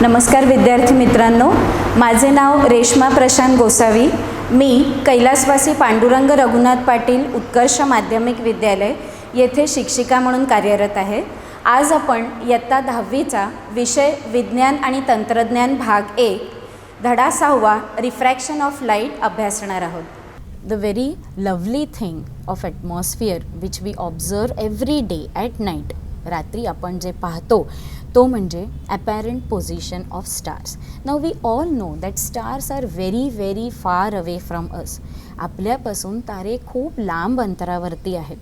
नमस्कार विद्यार्थी मित्रांनो, माझे नाव रेश्मा प्रशांत गोसावी. मी कैलासवासी पांडुरंग रघुनाथ पाटील उत्कर्ष माध्यमिक विद्यालय येथे शिक्षिका म्हणून कार्यरत आहे. आज आपण इयत्ता 10वीचा विषय विज्ञान आणि तंत्रज्ञान भाग 1 धडा 6 रिफ्रॅक्शन ऑफ लाईट अभ्यासणार आहोत. The very lovely thing of atmosphere which we observe every day at night. रात्री आपण जे पाहतो तो म्हणजे apparent position of stars. Now we all know that stars are very very far away from us. आपल्यापासून तारे खूप लांब अंतरावरती आहेत.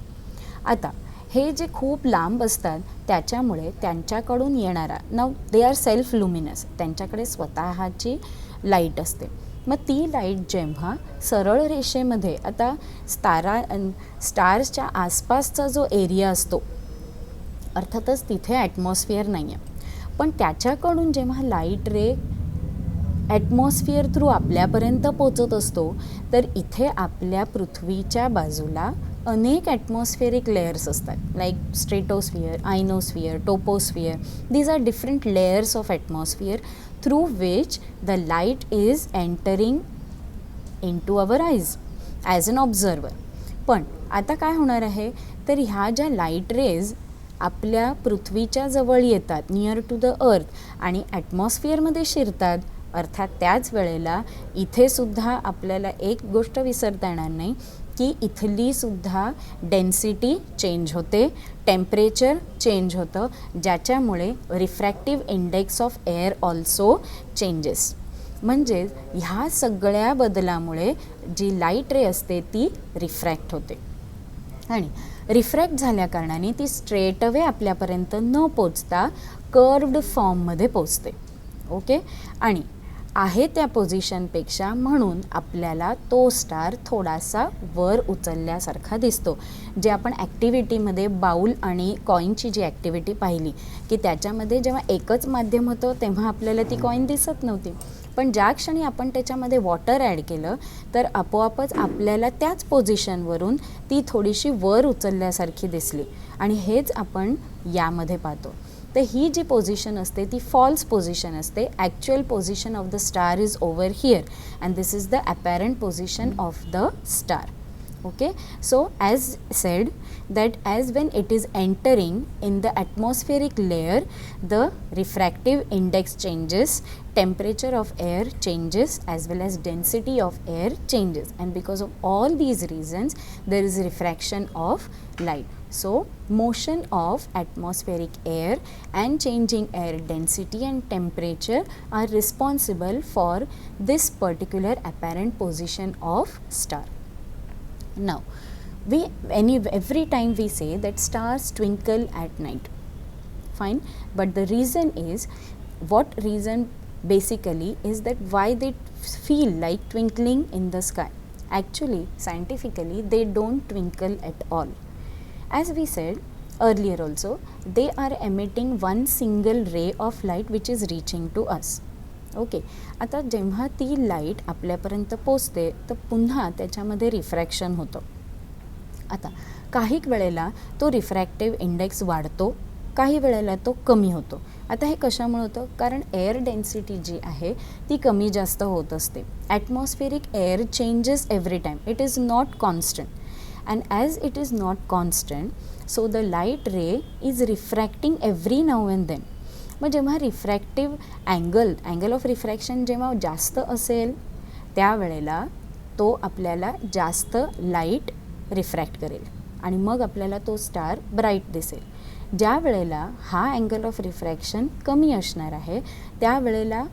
आता हे जे खूप लांब असतात त्याच्यामुळे त्यांच्याकडून येणारा, now they are self luminous, त्यांच्याकडे स्वतःची लाईट असते. मग ती लाईट जेव्हा सरळ रेषेमध्ये, आता स्टार्सच्या आसपासचा जो एरिया असतो, अर्थातच तिथे ॲटमॉस्फिअर नाही आहे, पण त्याच्याकडून जेव्हा लाईट रे ॲटमॉस्फिअर थ्रू आपल्यापर्यंत पोचत असतो, तर इथे आपल्या पृथ्वीच्या बाजूला अनेक ॲटमॉस्फिअरिक लेयर्स असतात, like stratosphere, ionosphere, troposphere. These are different layers of atmosphere through which the light is entering into our eyes as an observer. पण आता काय होणार आहे, तर ह्या ज्या लाईट रेज आपल्या पृथ्वीच्या जवळ येतात, नियर टू द अर्थ, आणि ॲटमॉस्फिअरमध्ये शिरतात. अर्थात त्याच वेळेला इथे सुद्धा आपल्याला एक गोष्ट विसरता येणार नाही की इथलीसुद्धा डेन्सिटी चेंज होते, टेम्परेचर चेंज होतं, ज्याच्यामुळे refractive index of air also changes. म्हणजे ह्या सगळ्या बदलामुळे जी लाईट रे असते ती रिफ्रॅक्ट होते, आणि रिफ्रॅक्ट झाल्या कारणाने ती स्ट्रेट अवे आपल्यापर्यंत न पोचता कर्व्ड फॉर्ममध्ये पोचते. ओके, आणि आहे त्या पोझिशनपेक्षा म्हणून आपल्याला तो स्टार थोडासा वर उचलल्यासारखा दिसतो. जे आपण ॲक्टिव्हिटीमध्ये बाऊल आणि कॉईनची जी ॲक्टिव्हिटी पाहिली की त्याच्यामध्ये जेव्हा एकच माध्यम होतं तेव्हा आपल्याला ती कॉईन दिसत नव्हती, पण ज्या क्षणी आपण त्याच्यामध्ये वॉटर ॲड केलं तर आपोआपच आपल्याला त्याच पोझिशनवरून ती थोडीशी वर उचलल्यासारखी दिसली. आणि हेच आपण यामध्ये पाहतो. तर ही जी पोझिशन असते ती फॉल्स पोझिशन असते. Actual position of the star is over here and this is the apparent position of the star. Okay, so as said that as when it is entering in the atmospheric layer, the refractive index changes, temperature of air changes, as well as density of air changes, and because of all these reasons there is refraction of light. So motion of atmospheric air and changing air density and temperature are responsible for this particular apparent position of star. Now, every time we say that stars twinkle at night, fine, but the reason is, what reason basically is that why they feel like twinkling in the sky. Actually, scientifically, they don't twinkle at all. As we said earlier also, they are emitting one single ray of light which is reaching to us. Okay, आता जेव्हा ती light आपल्यापर्यंत पोचते तर पुन्हा त्याच्यामध्ये refraction होतं. आता काही वेळेला तो रिफ्रॅक्टिव्ह इंडेक्स वाढतो, काही वेळेला तो कमी होतो. आता हे कशामुळे होतं, कारण एअर डेन्सिटी जी आहे ती कमी जास्त होत असते. Atmospheric air changes every time, it is not constant, and as it is not constant so the light ray is refracting every now and then. मग जेव्हा रिफ्रॅक्टिव्ह अँगल ऑफ रिफ्रॅक्शन जेव्हा जास्त असेल त्यावेळेला तो आपल्याला जास्त लाईट रिफ्रॅक्ट करेल आणि मग आपल्याला तो स्टार ब्राईट दिसेल. ज्या वेळेला हा अँगल ऑफ रिफ्रॅक्शन कमी असणार आहे त्यावेळेला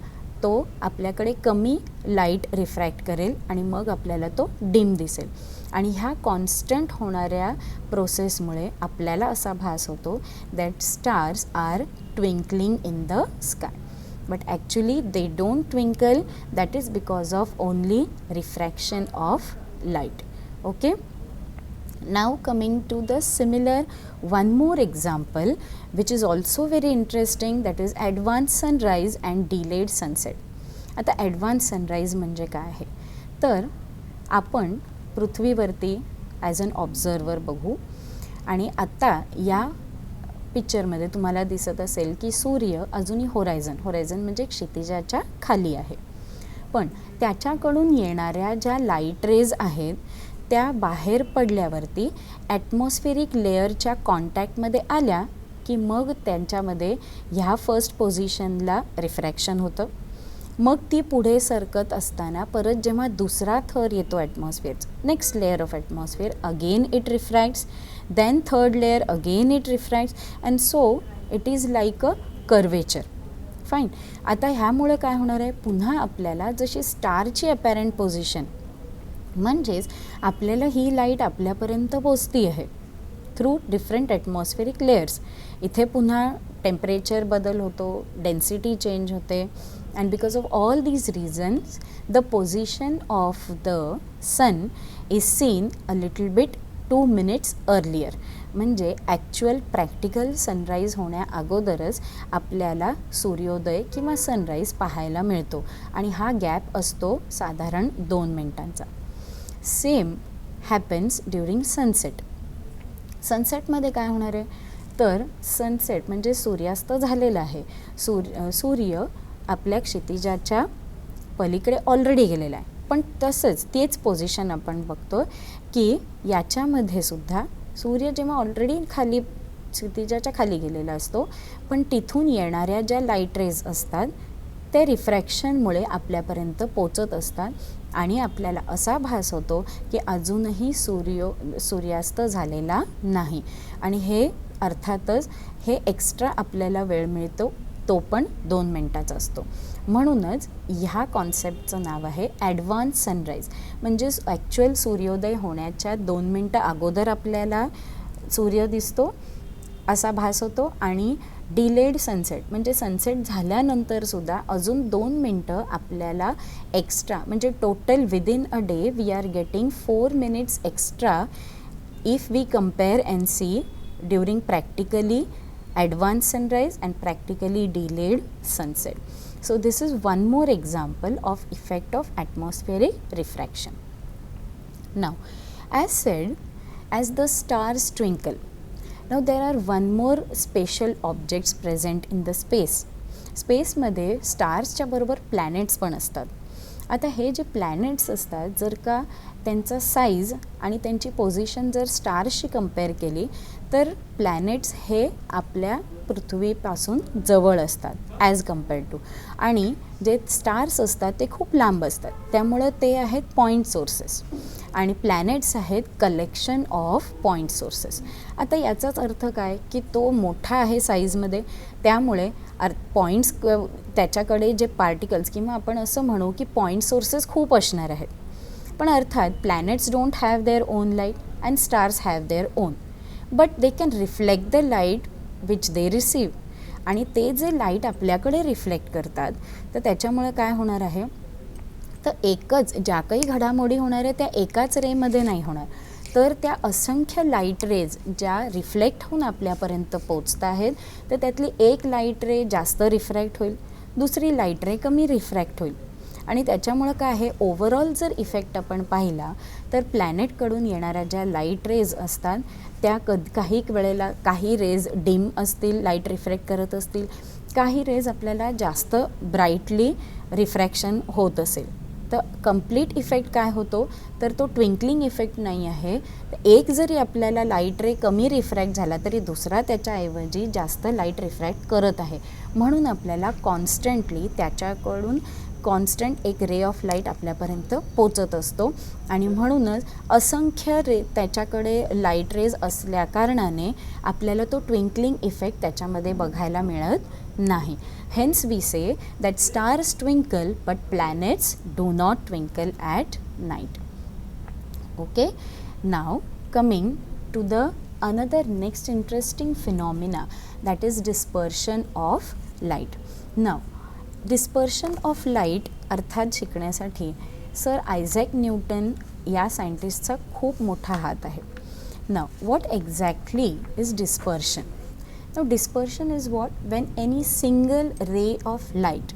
तो आपल्याकडे कमी लाईट रिफ्रॅक्ट करेल आणि मग आपल्याला तो डिम दिसेल. आणि ह्या कॉन्स्टंट होणाऱ्या प्रोसेसमुळे आपल्याला असा भास होतो that stars are twinkling in the sky, but actually they don't twinkle. That is because of only refraction of light. Okay, now coming to the similar one more example which is also very interesting, that is advanced sunrise and delayed sunset. आता advanced sunrise म्हणजे काय आहे, तर आपण पृथ्वीवरती as an observer बघू आणि आता या पिक्चरमध्ये तुम्हाला दिसत असेल की सूर्य अजूनही होरायझन म्हणजे क्षितिजाच्या खाली आहे, पण त्याच्याकडून येणाऱ्या ज्या लाईट रेज आहेत त्या बाहेर पडल्यावरती ॲटमॉस्फेरिक लेअरच्या कॉन्टॅक्टमध्ये आल्या की मग त्यांच्यामध्ये ह्या फर्स्ट पोझिशनला रिफ्रॅक्शन होतं. मग ती पुढे सरकत असताना परत जेव्हा दुसरा थर येतो ॲटमॉस्फिअरचा, next layer of atmosphere, again it refracts, then third layer, again it refracts, and so it is like a curvature. Fine. आता ह्यामुळे काय होणार आहे, पुन्हा आपल्याला जशी स्टारची अपॅरंट पोझिशन, म्हणजेच आपल्याला ही लाईट आपल्यापर्यंत पोचती आहे थ्रू डिफरंट ॲटमॉस्फेरिक लेयर्स. इथे पुन्हा टेम्परेचर बदल होतो, डेन्सिटी चेंज होते, and because of all these reasons the position of the sun is seen a little bit 2 minutes earlier. म्हणजे ॲक्च्युअल प्रॅक्टिकल सनराईज होण्या अगोदरच आपल्याला सूर्योदय किंवा सनराईज पाहायला मिळतो आणि हा गॅप असतो साधारण 2 मिनिटांचा. Same happens during sunset. सनसेटमध्ये काय होणार आहे, तर सनसेट म्हणजे सूर्यास्त झालेला आहे, सूर्य आपल्या क्षितिजाच्या पलीकडे ऑलरेडी गेलेला आहे, पण तसंच तेच पोझिशन आपण बघतो की याच्यामध्ये सुद्धा सूर्य जेव्हा ऑलरेडी खाली क्षितिजाच्या खाली गेलेला असतो, पण तिथून येणाऱ्या ज्या लाईट रेज असतात ते रिफ्रॅक्शनमुळे आपल्यापर्यंत पोचत असतात आणि आपल्याला असा भास होतो की अजूनही सूर्यास्त झालेला नाही. आणि हे अर्थातच हे एक्स्ट्रा आपल्याला वेळ मिळतो, तो पण 2 मिनिटाचा असतो. म्हणूनच ह्या कॉन्सेप्टचं नाव आहे ॲडव्हान्स सनराईज. म्हणजेच ॲक्च्युअल सूर्योदय होण्याच्या 2 मिनटं अगोदर आपल्याला सूर्य दिसतो असा भास होतो, आणि डिलेड सनसेट म्हणजे सनसेट झाल्यानंतरसुद्धा अजून 2 मिनटं आपल्याला एक्स्ट्रा, म्हणजे total within a day we are getting 4 minutes extra if we compare and see during practically advanced sunrise and practically delayed sunset. So this is one more example of effect of atmospheric refraction. Now, as said, as the stars twinkle, now there are one more special objects present in the space. स्पेसमध्ये स्टार्सच्या बरोबर planets पण असतात. आता हे जे planets असतात, जर का त्यांचा साईज आणि त्यांची पोझिशन जर स्टार्सशी कंपेअर केली तर प्लॅनेट्स हे आपल्या पृथ्वीपासून जवळ असतात ॲज कम्पेअर टू, आणि जे स्टार्स असतात ते खूप लांब असतात, त्यामुळं ते आहेत पॉईंट सोर्सेस, आणि प्लॅनेट्स आहेत कलेक्शन ऑफ पॉईंट सोर्सेस. आता याचाच अर्थ काय की तो मोठा आहे साईजमध्ये, त्यामुळे पॉईंट्स त्याच्याकडे जे पार्टिकल्स किंवा आपण असं म्हणू की पॉईंट सोर्सेस खूप असणार आहेत. पण अर्थात planets don't have their own light and stars have their own, but they can reflect the light which they receive. आणि ते जे लाईट आपल्याकडे रिफ्लेक्ट करतात तर त्याच्यामुळे काय होणार आहे, तर एकच ज्या काही घडामोडी होणार आहे त्या एकाच रेमध्ये नाही होणार, तर त्या असंख्य लाईट रेज ज्या रिफ्लेक्ट होऊन आपल्यापर्यंत पोचत आहेत तर त्यातली एक लाईट रे जास्त रिफ्रॅक्ट होईल, दुसरी लाईट रे कमी रिफ्रॅक्ट होईल, आणि त्याच्यामुळं काय आहे, ओव्हरऑल जर इफेक्ट आपण पाहिला तर प्लॅनेटकडून येणाऱ्या ज्या लाईट रेज असतात त्या काही वेळेला काही रेज डिम असतील, लाईट रिफ्रॅक्ट करत असतील, काही रेज आपल्याला जास्त ब्राईटली रिफ्रॅक्शन होत असेल, तर कंप्लीट इफेक्ट काय होतो, तर तो ट्विंकलिंग इफेक्ट नाही आहे. एक जरी आपल्याला लाईट रे कमी रिफ्रॅक्ट झाला तरी दुसरा त्याच्याऐवजी जास्त लाईट रिफ्रॅक्ट करत आहे, म्हणून आपल्याला कॉन्स्टंटली त्याच्याकडून कॉन्स्टंट एक रे ऑफ लाईट आपल्यापर्यंत पोचत असतो, आणि म्हणूनच असंख्य त्याच्याकडे लाईट रेज असल्या कारणाने आपल्याला तो ट्विंकलिंग इफेक्ट त्याच्यामध्ये बघायला मिळत नाही. Hence we say that stars twinkle but planets do not twinkle at night. Okay, now coming to the another next interesting phenomena, that is dispersion of light. Now dispersion of light अर्थात शिकण्यासाठी sir Isaac Newton या सायंटिस्टचा खूप मोठा हात आहे. Now what exactly is dispersion? Now dispersion is what? When any single ray of light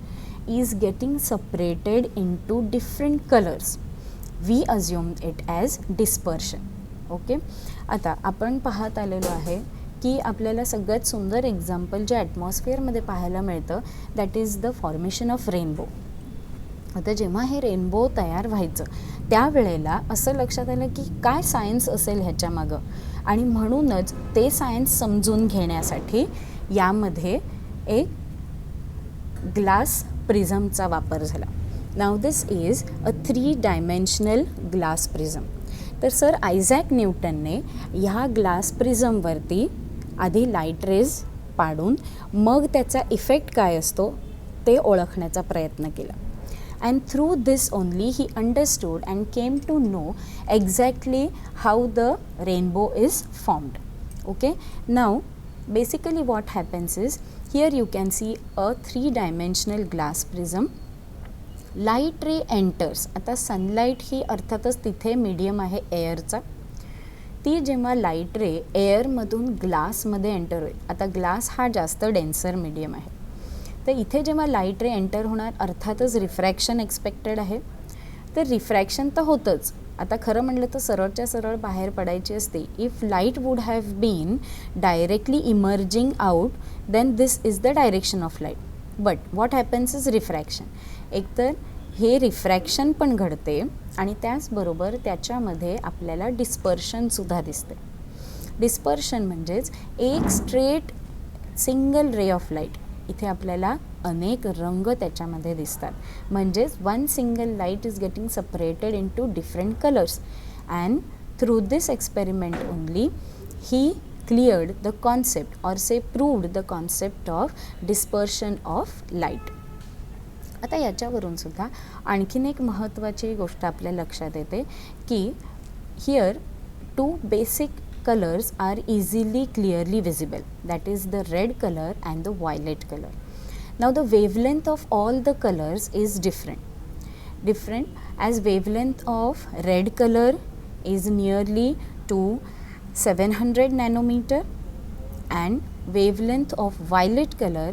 is getting separated into different colors, we assume it as dispersion. Okay? आता आपण पाहत आलेलो आहे की आपल्याला सगळ्यात सुंदर एक्झाम्पल जे ॲटमॉस्फिअरमध्ये पाहायला मिळतं that is the formation of rainbow. आता जेव्हा हे रेनबो तयार व्हायचं त्यावेळेला असं लक्षात आलं की काय सायन्स असेल ह्याच्यामागं, आणि म्हणूनच ते सायन्स समजून घेण्यासाठी यामध्ये एक ग्लास प्रिझमचा वापर झाला. Now this is a 3 dimensional glass prism. तर सर आयझॅक न्यूटनने ह्या ग्लास प्रिझमवरती आधी लाईट रेज पाडून मग त्याचा इफेक्ट काय असतो ते ओळखण्याचा प्रयत्न केला. And through this only he understood and came to know exactly how the rainbow is formed. Okay, now basically what happens is, here you can see a 3-dimensional glass prism. Light ray enters. आता sunlight ही अर्थातच तिथे medium आहे एअरचा. ती जेव्हा light रे एअरमधून ग्लासमध्ये enter होईल, आता glass हा जास्त डेन्सर मीडियम आहे, तर इथे जेव्हा लाईट रे एंटर होणार अर्थातच रिफ्रॅक्शन एक्सपेक्टेड आहे. तर रिफ्रॅक्शन तर होतंच. आता खरं म्हटलं तर सरळच्या सरळ बाहेर पडायची असते. If light would have been directly emerging out then this is the direction of light, but what happens is refraction. एकतर हे रिफ्रॅक्शन पण घडते आणि त्याचबरोबर त्याच्यामध्ये आपल्याला डिस्पर्शनसुद्धा दिसते. डिस्पर्शन म्हणजेच एक straight single ray of light, इथे आपल्याला अनेक रंग त्याच्यामध्ये दिसतात. म्हणजेच one single light is getting separated into different colours, and through this experiment only he cleared the concept or say proved the concept of dispersion of light. आता याच्यावरून सुद्धा आणखीन एक महत्त्वाची गोष्ट आपल्या लक्षात येते की here 2 basic colors are easily clearly visible, that is the red color and the violet color. Now the wavelength of all the colors is different as wavelength of red color is nearly to 700 nanometer and wavelength of violet color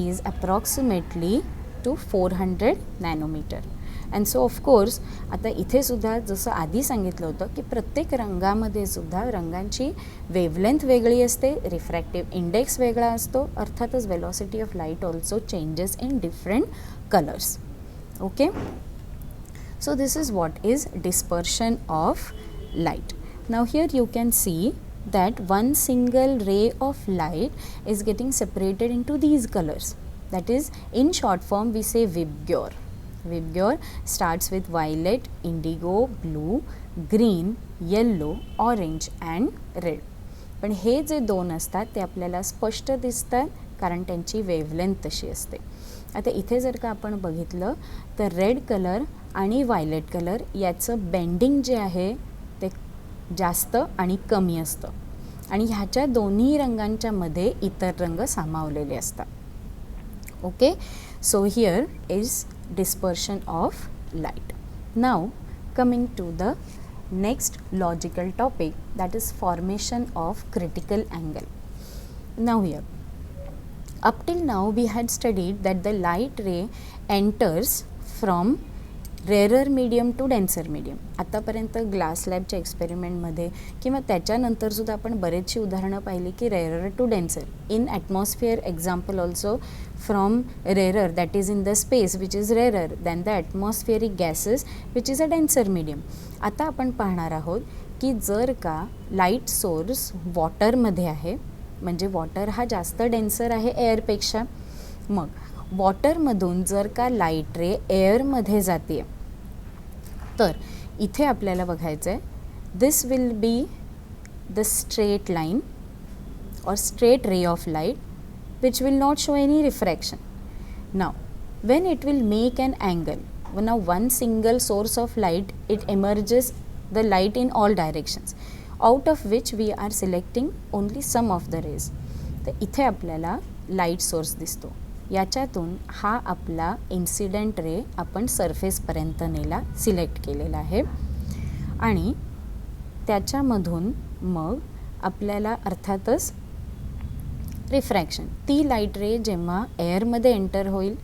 is approximately to 400 nanometer. And so of course आता इथे सुद्धा जसं आधी सांगितलं होतं की प्रत्येक रंगामध्ये सुद्धा रंगांची वेवलेंथ वेगळी असते, रिफ्रॅक्टिव्ह इंडेक्स वेगळा असतो, अर्थातच velocity of light also changes in different colours. Okay, so this is what is dispersion of light. Now here you can see that one single ray of light is getting separated into these colors, that is in short form we say Vibgyor. Vibgyor starts with violet, indigo, blue, green, yellow, orange and red. पण हे जे 2 असतात ते आपल्याला स्पष्ट दिसतात कारण त्यांची वेवलेंथ तशी असते. आता इथे जर का आपण बघितलं तर रेड कलर आणि व्हायलेट कलर याचं बेंडिंग जे आहे ते जास्त आणि कमी असतं आणि ह्याच्या दोन्ही रंगांच्या मध्ये इतर रंग सामावलेले असतात. Okay, so here is dispersion of light. Now coming to the next logical topic, that is formation of critical angle. Now here, up till now we had studied that the light ray enters from rarer medium to denser medium. आत्तापर्यंत glass लॅबच्या एक्सपेरिमेंटमध्ये किंवा त्याच्यानंतरसुद्धा आपण बरेचशी उदाहरणं पाहिली की rarer to denser. In atmosphere example also from rarer that is in the space which is rarer than the atmospheric gases which is a denser medium. आता आपण पाहणार आहोत की जर का लाईट सोर्स वॉटरमध्ये आहे, म्हणजे वॉटर हा जास्त डेन्सर आहे एअरपेक्षा, मग वॉटरमधून जर का लाईट रे एअरमध्ये जाते तर इथे आपल्याला बघायचं आहे this will be the straight line or straight ray of light which will not show any refraction. Now when it will make an angle, now one single source of light, it emerges the light in all directions, out of which we are selecting only some of the rays. तर इथे आपल्याला light source दिसतो, याच्यातून हा आपला incident ray आपण सरफेसपर्यंत नेला, select केलेला आहे आणि त्याच्यामधून मग आपल्याला अर्थातच रिफ्रॅक्शन, ती लाईट रे जेव्हा एअरमध्ये एंटर होईल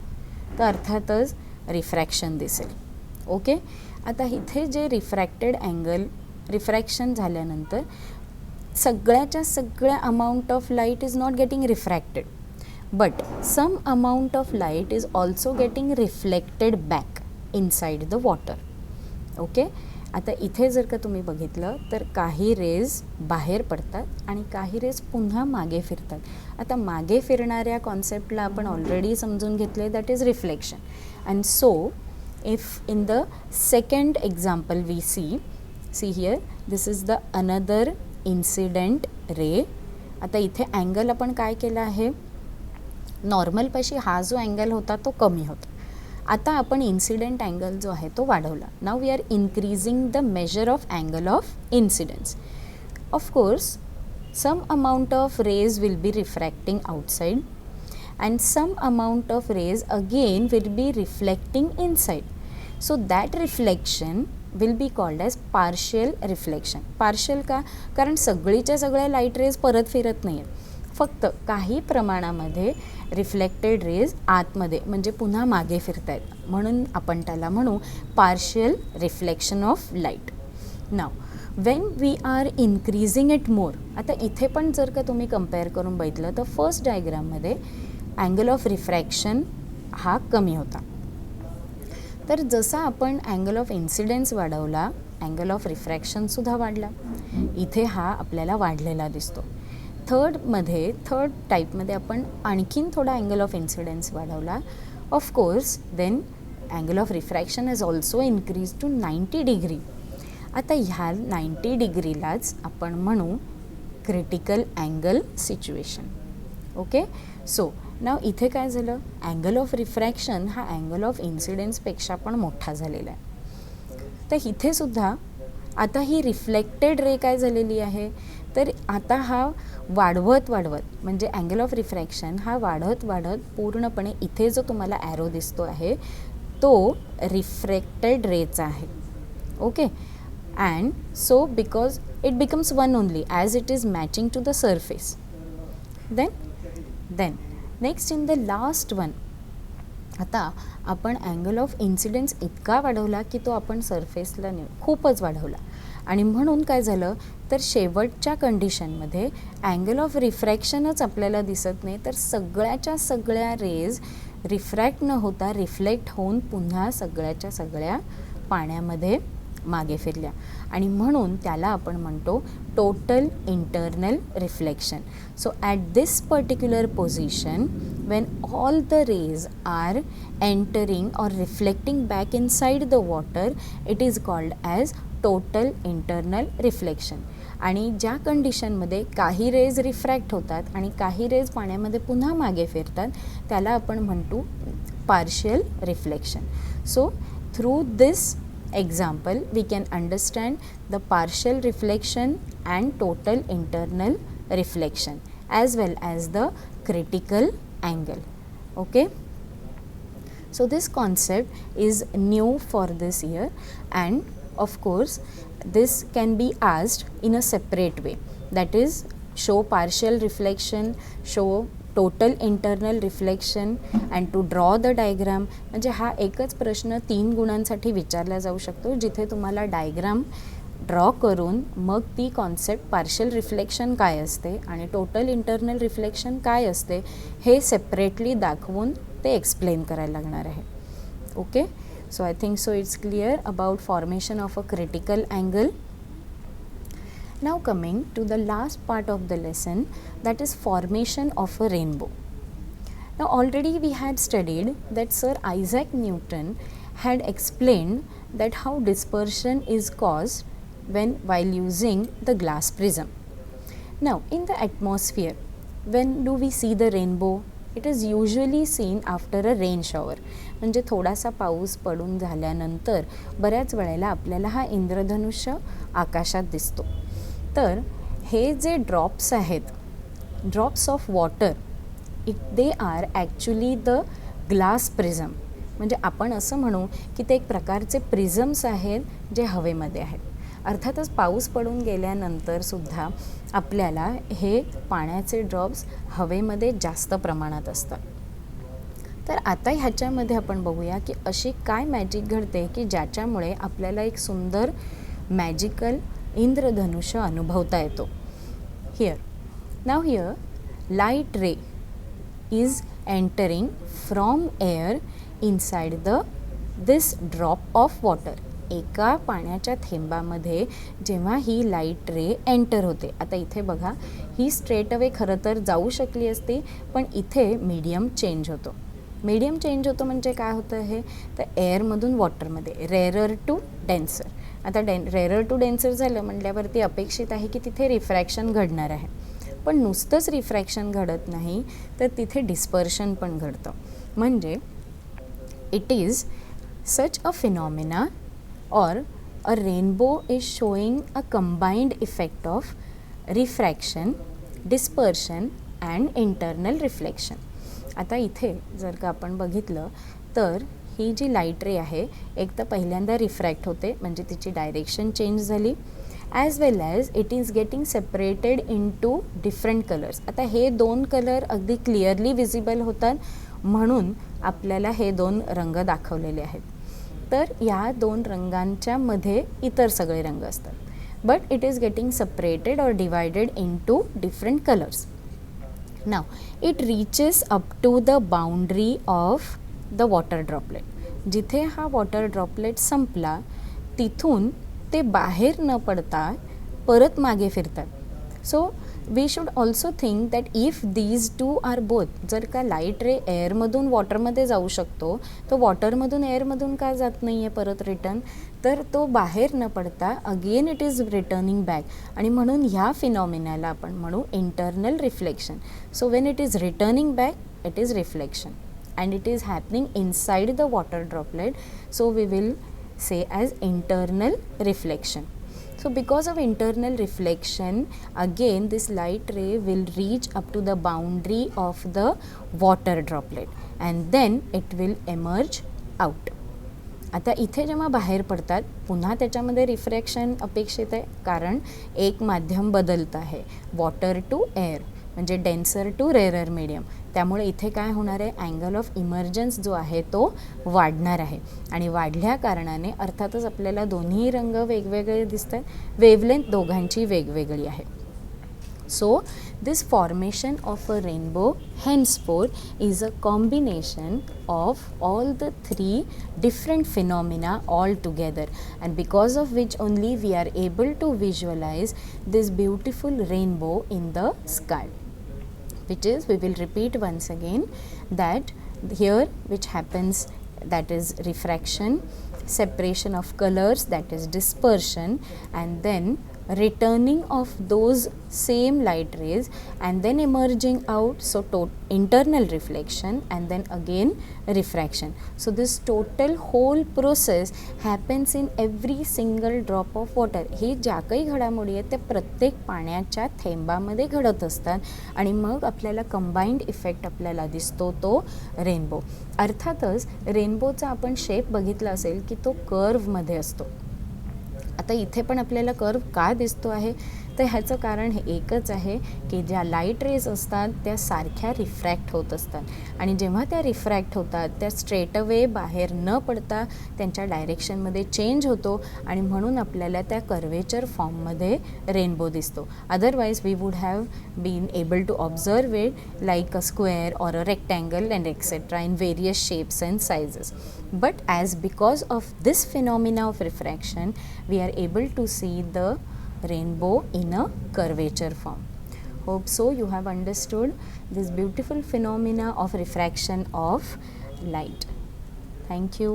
तर अर्थातच रिफ्रॅक्शन दिसेल. ओके, आता इथे जे रिफ्रॅक्टेड अँगल रिफ्रॅक्शन झाल्यानंतर सगळ्याच्या सगळ्या amount of light is not getting refracted, but some amount of light is also getting reflected back inside the water. Okay, आता इथे जर का तुम्ही बघितलं तर काही रेज बाहेर पडतात आणि काही रेज पुन्हा मागे फिरतात. आता मागे फिरणाऱ्या कॉन्सेप्टला आपण ऑलरेडी समजून घेतले, that is reflection. And so if in the second example we see here, this is the another incident ray. आता इथे अँगल आपण काय केला आहे, नॉर्मलपाशी हा जो अँगल होता तो कमी होता. आता आपण इन्सिडेंट अँगल जो आहे तो वाढवला. Now we are increasing the measure of angle of incidence. Of course some amount of rays will be refracting outside and some amount of rays again will be reflecting inside. So that reflection will be called as partial reflection. partial का, कारण सगळीच्या सगळ्या light rays परत फिरत नाही आहेत, फक्त काही प्रमाणामध्ये रिफ्लेक्टेड रेज आतमध्ये म्हणजे पुन्हा मागे फिरत आहेत, म्हणून आपण त्याला म्हणू partial reflection of light. Now when we are increasing it more, आता इथे पण जर का तुम्ही कम्पेअर करून बघितलं तर फर्स्ट डायग्राममध्ये अँगल ऑफ रिफ्रॅक्शन हा कमी होता, तर जसा आपण अँगल ऑफ इन्सिडेन्स वाढवला अँगल ऑफ रिफ्रॅक्शनसुद्धा वाढला. इथे हा आपल्याला वाढलेला दिसतो. थर्ड टाईपमध्ये आपण आणखीन थोडा अँगल ऑफ इन्सिडेन्स वाढवला. Of course then angle of refraction is also increase to 90 degree. आता ह्या 90 डिग्रीलाच आपण म्हणू critical angle situation. Okay, so now इथे काय झालं, अँगल ऑफ रिफ्रॅक्शन हा अँगल ऑफ इन्सिडेन्सपेक्षा पण मोठा झालेला आहे. तर इथे सुद्धा आता ही रिफ्लेक्टेड रे काय झालेली आहे, तर आता हा वाढवत म्हणजे अँगल ऑफ रिफ्रॅक्शन हा वाढत पूर्णपणे इथे जो तुम्हाला ॲरो दिसतो आहे तो रिफ्रॅक्टेड रेचा आहे. Okay, and so because it becomes one only as it is matching to the surface. Then next in the last one, आता आपण अँगल ऑफ इन्सिडेन्स इतका वाढवला की तो आपण सरफेसला नेऊ खूपच वाढवला, आणि म्हणून काय झालं तर शेवटच्या कंडिशनमध्ये अँगल ऑफ रिफ्रॅक्शनच आपल्याला दिसत नाही, तर सगळ्याच्या सगळ्या रेज रिफ्रॅक्ट न होता रिफ्लेक्ट होऊन पुन्हा सगळ्याच्या सगळ्या पाण्यामध्ये मागे फिरल्या, आणि म्हणून त्याला आपण म्हणतो total internal reflection. So at this particular position when all the rays are entering or reflecting back inside the water, it is called as total internal reflection. आणि ज्या कंडिशनमध्ये काही रेज रिफ्रॅक्ट होतात आणि काही रेज पाण्यामध्ये पुन्हा मागे फिरतात त्याला आपण म्हणतो partial reflection. So through this example we can understand the partial reflection and total internal reflection as well as the critical angle. Okay, so this concept is new for this year, and of course this can be asked in a separate way, that is show partial reflection, show total internal reflection and to draw the diagram. म्हणजे हा एकच प्रश्न 3 गुणांसाठी विचारला जाऊ शकतो, जिथे तुम्हाला डायग्राम ड्रॉ करून मग ती कॉन्सेप्ट पार्शियल रिफ्लेक्शन काय असते आणि टोटल इंटरनल रिफ्लेक्शन काय असते हे सेपरेटली दाखवून ते एक्सप्लेन करायला लागणार आहे. Okay, so I think so it's clear about formation of a critical angle. Now coming to the last part of the lesson, that is formation of a rainbow. Now already we had studied that Sir Isaac Newton had explained that how dispersion is caused while using the glass prism. Now in the atmosphere, when do we see the rainbow? It is usually seen after a rain shower. म्हणजे थोडासा पाऊस पडून झाल्यानंतर बऱ्याच वेळेला आपल्याला हा इंद्रधनुष्य आकाशात दिसतो. तर हे जे ड्रॉप्स आहेत, drops of water, they are actually the glass prism. म्हणजे आपण असं म्हणू की ते एक प्रकारचे प्रिझम्स आहेत जे हवेमध्ये आहेत. अर्थातच पाऊस पडून गेल्यानंतरसुद्धा आपल्याला हे पाण्याचे ड्रॉप्स हवेमध्ये जास्त प्रमाणात असतात. तर आता ह्याच्यामध्ये आपण बघूया की अशी काय मॅजिक घडते की ज्याच्यामुळे आपल्याला एक सुंदर मॅजिकल इंद्रधनुष्य अनुभवता येतो. here. Now here light ray is entering from air inside this drop of water. एका पाण्याच्या थेंबामध्ये जेव्हा ही लाईट रे एंटर होते, आता इथे बघा ही स्ट्रेट अवे खरं तर जाऊ शकली असती, पण इथे मीडियम चेंज होतो. मीडियम चेंज होतो म्हणजे काय होतं आहे तर एअरमधून वॉटरमध्ये रेअरर टू डेन्सर. आता रेअरर टू डेन्सर झालं म्हटल्यावरती अपेक्षित आहे की तिथे रिफ्रॅक्शन घडणार आहे. पण नुसतंच रिफ्रॅक्शन घडत नाही तर तिथे डिस्पर्शन पण घडतं. म्हणजे it is such a phenomena or a rainbow is showing a combined effect of refraction, dispersion and internal reflection. आता इथे जर का आपण बघितलं तर ही जी लाईट रे आहे एक तर पहिल्यांदा रिफ्रॅक्ट होते म्हणजे तिची डायरेक्शन चेंज झाली, as well as it is getting separated into different colours. आता हे दोन कलर अगदी क्लिअरली विजिबल होतात म्हणून आपल्याला हे दोन रंग दाखवलेले आहेत. तर या दोन रंगांच्या मध्ये इतर सगळे रंग असतात, but it is getting separated or divided into different colours. Now it reaches up to the boundary of the water droplet. जिथे हा वॉटर ड्रॉपलेट संपला तिथून ते बाहेर न पडता परत मागे फिरतात. So we should also think that if these two are both, जर का लाईट रे एअरमधून वॉटरमध्ये जाऊ शकतो तो वॉटरमधून एअरमधून का जात नाही आहे परत रिटर्न, तर तो बाहेर न पडता again it is returning back. आणि म्हणून ह्या फिनॉमिनाला आपण म्हणू internal reflection. So when it is returning back it is reflection and it is happening inside the water droplet, so we will say as internal reflection. So because of internal reflection, again this light ray will reach up to the boundary of the water droplet and then it will emerge out. आता इथे जेव्हा बाहेर पडतात पुन्हा त्याच्यामध्ये refraction अपेक्षित आहे, कारण एक माध्यम बदलत आहे वॉटर टू एअर म्हणजे डेन्सर टू रेअरर मीडियम. त्यामुळे इथे काय होणार आहे अँगल ऑफ इमर्जन्स जो आहे तो वाढणार आहे आणि वाढल्या कारणाने अर्थातच आपल्याला दोन्ही रंग वेगवेगळे दिसतात, वेवलेंथ दोघांची वेगवेगळी आहे. So this formation of a rainbow henceforth is a combination of all the three different phenomena all together, and because of which only we are able to visualize this beautiful rainbow in the sky. Which is, we will repeat once again that here which happens, that is refraction, separation of colors, that is dispersion, and then returning of those same light rays and then emerging out, so internal reflection and then again refraction. So this total whole process happens in every single drop of water. हे ज्या काही घडामोडी आहेत त्या प्रत्येक पाण्याच्या थेंबामध्ये घडत असतात आणि मग आपल्याला कंबाइंड इफेक्ट आपल्याला दिसतो तो रेनबो. अर्थातच रेनबोचा आपण शेप बघितला असेल की तो कर्वमध्ये असतो. आता इथे पण आपल्याला कर्व का दिसतो आहे तर ह्याचं कारण हे एकच आहे की ज्या लाईट रेज असतात त्या सारख्या रिफ्रॅक्ट होत असतात आणि जेव्हा त्या रिफ्रॅक्ट होतात त्या स्ट्रेट अवे बाहेर न पडता त्यांच्या डायरेक्शनमध्ये चेंज होतो आणि म्हणून आपल्याला त्या कर्वेचर फॉर्ममध्ये रेनबो दिसतो. Otherwise we would have been able to observe it like a square or a rectangle and etcetera in various shapes and sizes. But as because of this phenomena of refraction, we are able to see the rainbow in a curvature form. Hope so you have understood this beautiful phenomena of refraction of light. Thank you.